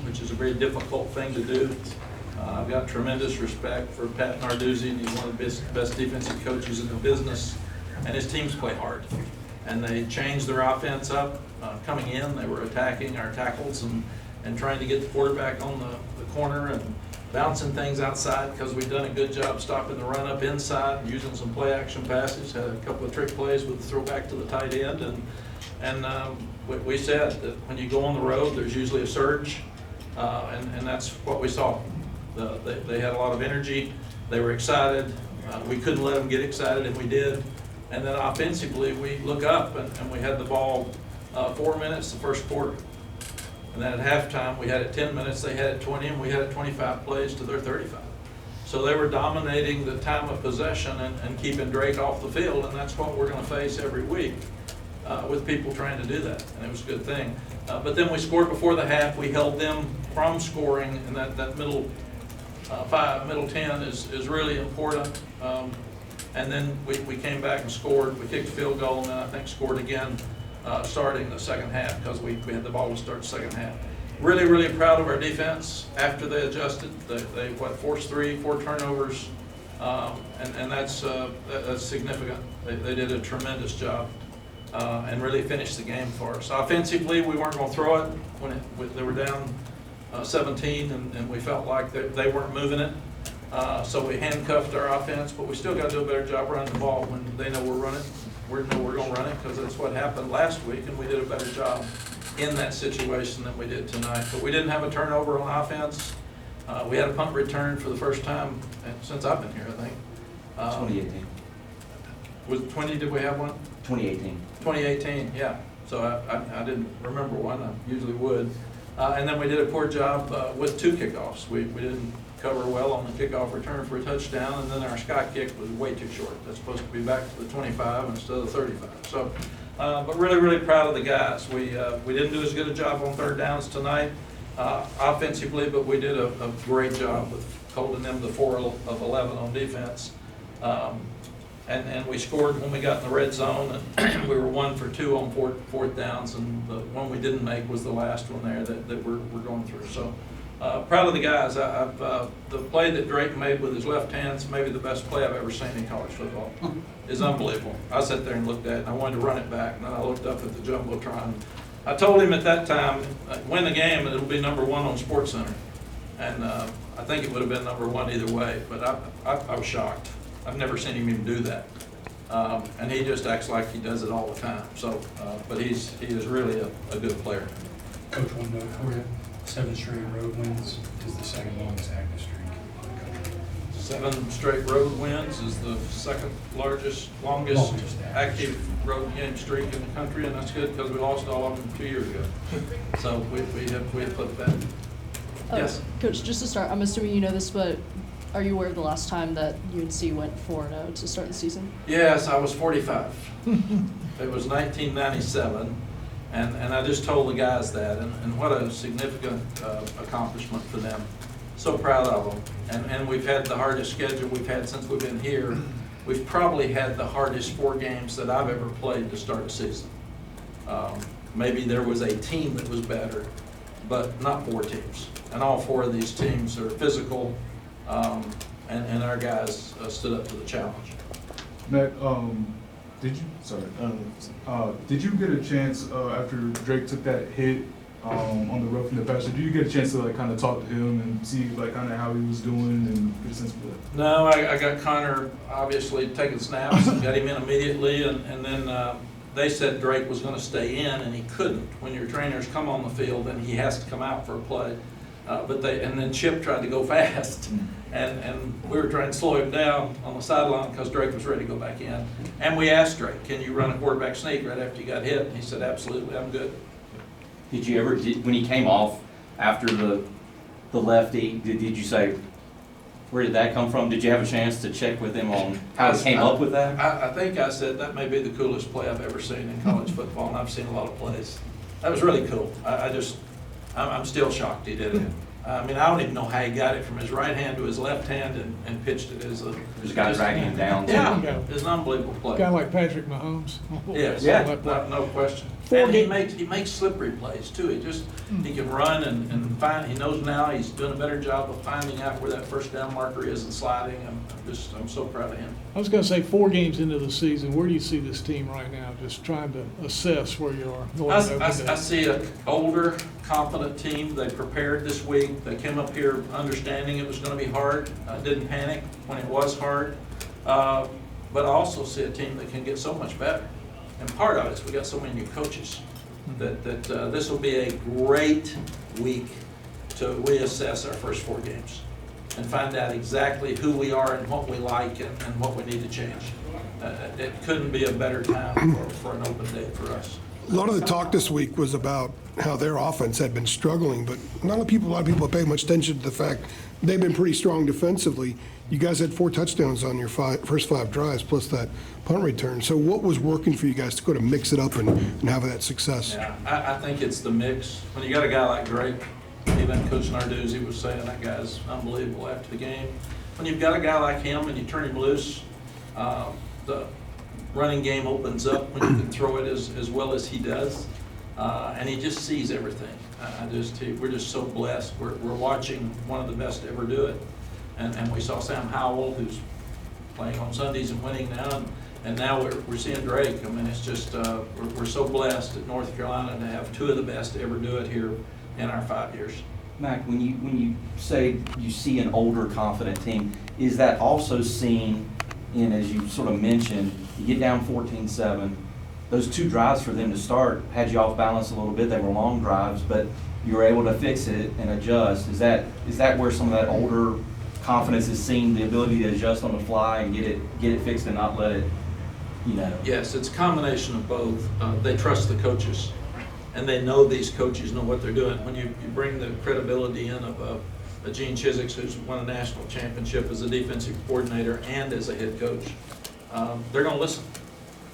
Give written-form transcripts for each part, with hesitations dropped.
which is a very difficult thing to do. I've got tremendous respect for Pat Narduzzi, and he's one of the best defensive coaches in the business, and his teams play hard. And they changed their offense up coming in. They were attacking our tackles and trying to get the quarterback on the corner and bouncing things outside, because we've done a good job stopping the run up inside, using some play action passes, had a couple of trick plays with the throwback to the tight end. And we said that when you go on the road, there's usually a surge, and that's what we saw. They had a lot of energy. They were excited. We couldn't let them get excited, and we did. And then offensively, we look up, and we had the ball 4 minutes the first quarter. And then at halftime, we had it 10 minutes, they had it 20, and we had it 25 plays to their 35. So they were dominating the time of possession and keeping Drake off the field, and that's what we're going to face every week with people trying to do that, and it was a good thing. But then we scored before the half. We held them from scoring, and that middle 10 is really important. And then we came back and scored. We kicked a field goal, and then I think scored again starting the second half, because we had the ball to start the second half. Really, really proud of our defense after they adjusted. They forced 4 turnovers, and that's significant. They did a tremendous job and really finished the game for us. Offensively, we weren't going to throw it when they were down 17, and we felt like they weren't moving it. So we handcuffed our offense, but we still got to do a better job running the ball when they know we're running. We know we're going to run it, because that's what happened last week, and we did a better job in that situation than we did tonight. But we didn't have a turnover on offense. We had a punt return for the first time since I've been here, I think. 2018. Was it 20? Did we have one? 2018. 2018, yeah. So I didn't remember one. I usually would. And then we did a poor job with 2 kickoffs. We didn't cover well on the kickoff return for a touchdown, and then our sky kick was way too short. That's supposed to be back to the 25 instead of the 35. So, but really, really proud of the guys. We didn't do as good a job on third downs tonight offensively, but we did a great job with holding them to 4 of 11 on defense. And we scored when we got in the red zone, and we were 1 for 2 on fourth downs, and the one we didn't make was the last one there that we're going through. So proud of the guys. The play that Drake made with his left hand's maybe the best play I've ever seen in college football. It's unbelievable. I sat there and looked at it, and I wanted to run it back, and then I looked up at the Jumbotron. I told him at that time, win the game, and it'll be number 1 on SportsCenter. And I think it would have been number 1 either way, but I was shocked. I've never seen him even do that. And he just acts like he does it all the time. So, but he is really a good player. Coach, one note for you. 7 straight road wins is the second longest active streak in the country. 7 straight road wins is the second longest active road game streak in the country, and that's good because we lost all of them 2 years ago. So we have flipped that. Yes. Coach, just to start, I'm assuming you know this, but are you aware of the last time that UNC went 4-0 to start the season? Yes, I was 45. It was 1997. And I just told the guys that, and what a significant accomplishment for them. So proud of them. And we've had the hardest schedule we've had since we've been here. We've probably had the hardest 4 games that I've ever played to start a season. Maybe there was a team that was better, but not 4 teams. And all 4 of these teams are physical, and our guys stood up to the challenge. Mack, did you get a chance after Drake took that hit on the roughing the passer? Did you get a chance to kind of talk to him and see kind of how he was doing and get a sense of that? No, I got Connor obviously taking snaps and got him in immediately, and then they said Drake was going to stay in, and he couldn't. When your trainers come on the field, then he has to come out for a play. And then Chip tried to go fast, and we were trying to slow him down on the sideline because Drake was ready to go back in. And we asked Drake, "Can you run a quarterback sneak right after you got hit?" And he said, "Absolutely, I'm good." Did you ever, when he came off after the lefty, did you say, where did that come from? Did you have a chance to check with him on how he came up with that? I think I said that may be the coolest play I've ever seen in college football, and I've seen a lot of plays. That was really cool. I'm still shocked he did it. I mean, I don't even know how he got it from his right hand to his left hand and pitched it as a... There's a guy dragging him down. Yeah, it's an unbelievable play. Kind of like Patrick Mahomes. Yes, Yeah. no question. And he makes slippery plays too. He can run and find, he knows now he's doing a better job of finding out where that first down marker is and sliding. I'm so proud of him. I was going to say 4 games into the season, where do you see this team right now? Just trying to assess where you are. I see an older, confident team. They prepared this week. They came up here understanding it was going to be hard. Didn't panic when it was hard. But I also see a team that can get so much better. And part of it is we got so many new coaches that this will be a great week to reassess our first 4 games and find out exactly who we are and what we like and what we need to change. It couldn't be a better time for an open day for us. A lot of the talk this week was about how their offense had been struggling, but a lot of people have paid much attention to the fact they've been pretty strong defensively. You guys had 4 touchdowns on your first 5 drives, plus that punt return. So what was working for you guys to go to mix it up and have that success? Yeah, I think it's the mix. When you got a guy like Drake, even Coach Narduzzi was saying that guy's unbelievable after the game. When you've got a guy like him and you turn him loose, the running game opens up when you can throw it as well as he does. And he just sees everything. We're just so blessed. We're watching one of the best to ever do it. And we saw Sam Howell, who's playing on Sundays and winning now, and now we're seeing Drake. I mean, it's just we're so blessed at North Carolina to have 2 of the best to ever do it here in our 5 years. Mack, when you say you see an older, confident team, is that also seen in, as you sort of mentioned, you get down 14-7, those 2 drives for them to start had you off balance a little bit. They were long drives, but you were able to fix it and adjust. Is that where some of that older confidence is seen, the ability to adjust on the fly and get it fixed and not let it, Yes, it's a combination of both. They trust the coaches, and they know these coaches know what they're doing. When you bring the credibility in of a Gene Chiswick, who's won a national championship as a defensive coordinator and as a head coach, they're going to listen.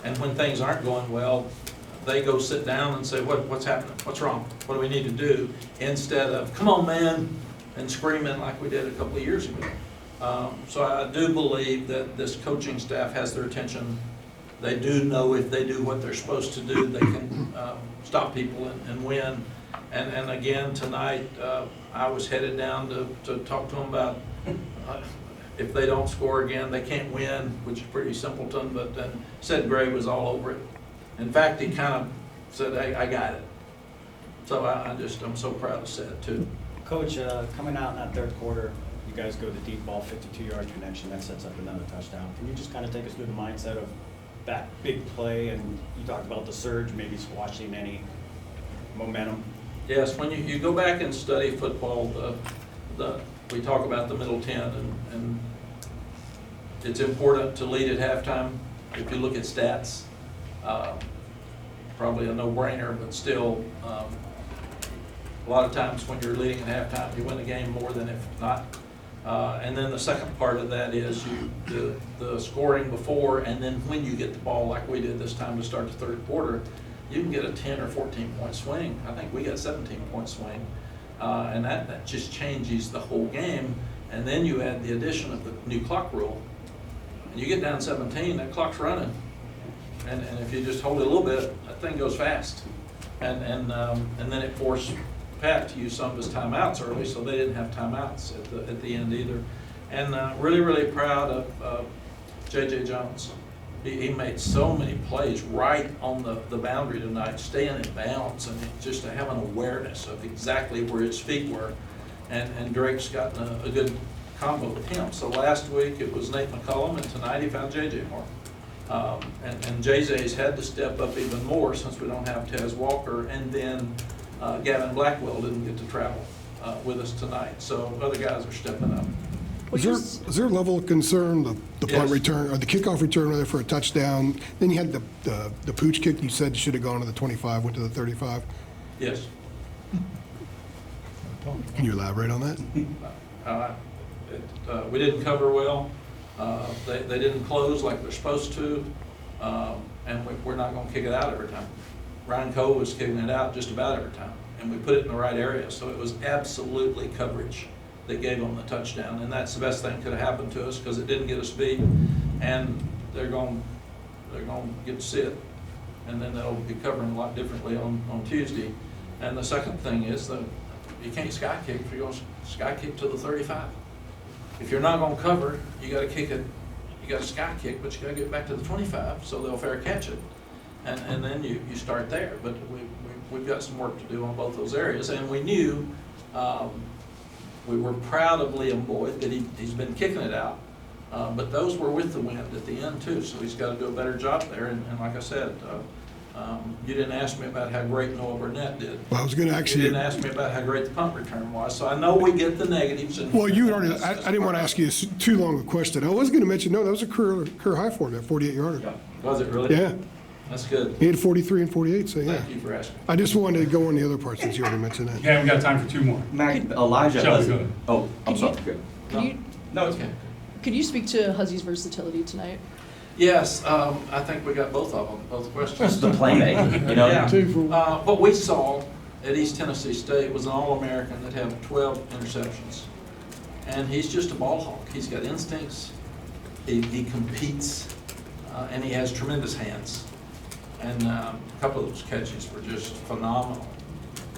And when things aren't going well, they go sit down and say, what's happening? What's wrong? What do we need to do? Instead of, come on, man, and screaming like we did a couple of years ago. So I do believe that this coaching staff has their attention. They do know if they do what they're supposed to do, they can stop people and win. And again, tonight, I was headed down to talk to them about if they don't score again, they can't win, which is pretty simpleton, but then said Gray was all over it. In fact, he kind of said, hey, I got it. So I'm so proud of Seth too. Coach, coming out in that 3rd quarter, you guys go the deep ball, 52-yard connection, that sets up another touchdown. Can you just kind of take us through the mindset of that big play? And you talked about the surge, maybe squashing any momentum. Yes, when you go back and study football, we talk about the middle 10, and it's important to lead at halftime. If you look at stats, probably a no-brainer, but still, a lot of times when you're leading at halftime, you win the game more than if not. And then the second part of that is the scoring before, and then when you get the ball like we did this time to start the 3rd quarter, you can get a 10 or 14-point swing. I think we got 17-point swing. And that just changes the whole game. And then you add the addition of the new clock rule. And you get down 17, that clock's running. And if you just hold it a little bit, that thing goes fast. And then it forced Pat to use some of his timeouts early, so they didn't have timeouts at the end either. And really, really proud of J.J. Jones. He made so many plays right on the boundary tonight, staying in bounds, and just to have an awareness of exactly where his feet were. And Drake's gotten a good combo with him. So last week it was Nate McCullum, and tonight he found J.J. Moore. And J.J.'s had to step up even more since we don't have Tez Walker, and then Gavin Blackwell didn't get to travel with us tonight. So other guys are stepping up. Is there a level of concern, the Yes. punt return, or the kickoff return rather, for a touchdown? Then you had the pooch kick you said should have gone to the 25, went to the 35. Yes. Can you elaborate on that? We didn't cover well. They didn't close like they're supposed to, and we're not going to kick it out every time. Ryan Cole was kicking it out just about every time, and we put it in the right area. So it was absolutely coverage that gave them the touchdown, and that's the best thing that could have happened to us because it didn't get us beat, and they're going to get to see it. and then they'll be covering a lot differently on Tuesday. And the second thing is that you can't sky kick if you're going to sky kick to the 35. If you're not going to cover, you got to kick it. You got to sky kick, but you got to get back to the 25 so they'll fair catch it, and then you start there. But we've got some work to do on both those areas, and we knew we were proud of Liam Boyd that he's been kicking it out, but those were with the wind at the end too, so he's got to do a better job there. And like I said, you didn't ask me about how great Noah Burnett did. Well, I was going to actually. You didn't ask me about how great the punt return was, so I know we get the negatives. And Well, you had already, I didn't want to ask you too long a question. I was going to mention, no, that was a career high for him, that 48-yarder. Was it really? Yeah, That's good. he had 43 and 48, so yeah. Thank you for asking. I just wanted to go on the other part since you already mentioned that. Okay, we got time for two more. Mac, Elijah Shelby, Hussey. go ahead. Oh, I'm sorry. Could you, No, it's okay. could you speak to Hussey's versatility tonight? Yes, I think we got both of them, both questions. Just the playmaking, you know? Yeah. 2 for 1. What we saw at East Tennessee State was an All-American that had 12 interceptions. And he's just a ball hawk. He's got instincts, he competes, and he has tremendous hands. And a couple of those catches were just phenomenal.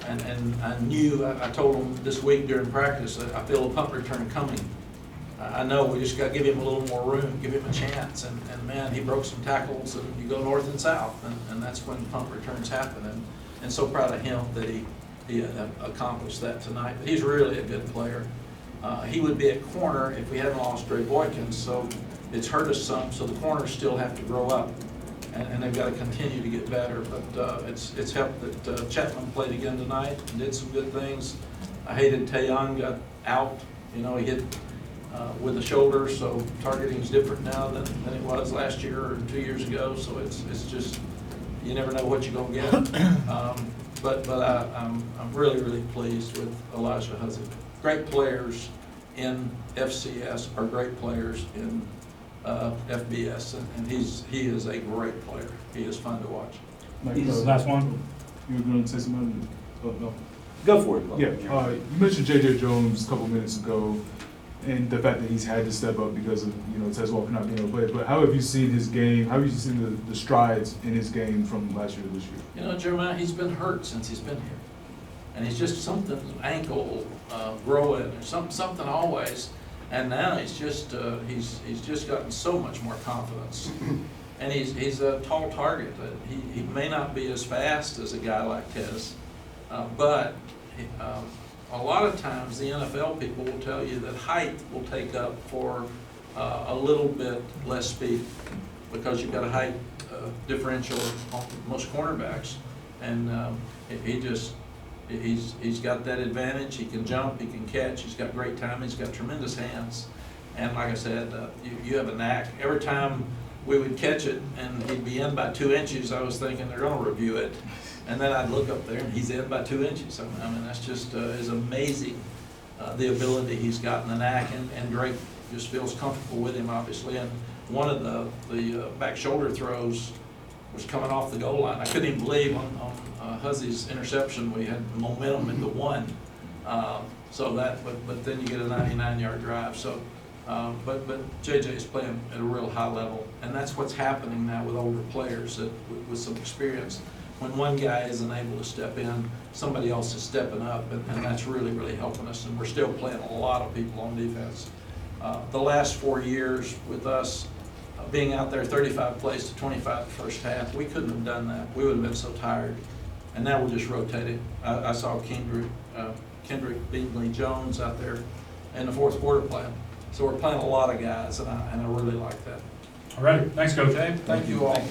And I knew, I told him this week during practice, that I feel a punt return coming. I know we just got to give him a little more room, give him a chance. And man, he broke some tackles, and you go north and south, and that's when punt returns happen. And so proud of him that he accomplished that tonight. But he's really a good player. He would be at corner if we hadn't lost Dre Boykins, so it's hurt us some. So the corners still have to grow up, and they've got to continue to get better. But it's helped that Chapman played again tonight and did some good things. I hated Tayon got out. You know, he hit with the shoulder, so targeting's different now than it was last year or 2 years ago. So it's just, you never know what you're gonna get. But I'm really pleased with Elijah Hussey. Great players in FCS are great players in FBS, and he is a great player. He is fun to watch. Like, Last one? You were going to say something? Oh, no. Go for it, Bo. Yeah, you mentioned J.J. Jones a couple minutes ago, and the fact that he's had to step up because of, Tez Walker not being able to play. But how have you seen his game? How have you seen the strides in his game from last year to this year? Jeremiah, he's been hurt since he's been here. And he's just something, ankle growing, or something always. And now he's just gotten so much more confidence. And he's a tall target. He may not be as fast as a guy like Tez, but a lot of times the NFL people will tell you that height will take up for a little bit less speed, because you've got a height differential on most cornerbacks, and he's got that advantage. He can jump, he can catch, he's got great time, he's got tremendous hands, and like I said, you have a knack. Every time we would catch it and he'd be in by 2 inches, I was thinking they're going to review it. And then I'd look up there and he's in by 2 inches. I mean, that's just is amazing, the ability he's got in the knack, and Drake just feels comfortable with him, obviously. And one of the back shoulder throws was coming off the goal line. I couldn't even believe on Hussey's interception we had momentum into one. But then you get a 99-yard drive. So, but JJ is playing at a real high level, and that's what's happening now with older players with some experience. When one guy isn't able to step in, somebody else is stepping up, and that's really helping us. And we're still playing a lot of people on defense. The last 4 years with us being out there 35 plays to 25 the first half, we couldn't have done that. We would have been so tired. And now we're just rotating. I saw Kendrick Beatley Jones out there in the fourth quarter playing. So we're playing a lot of guys, and I really like that. All right, thanks, Coach. Okay, thank you all.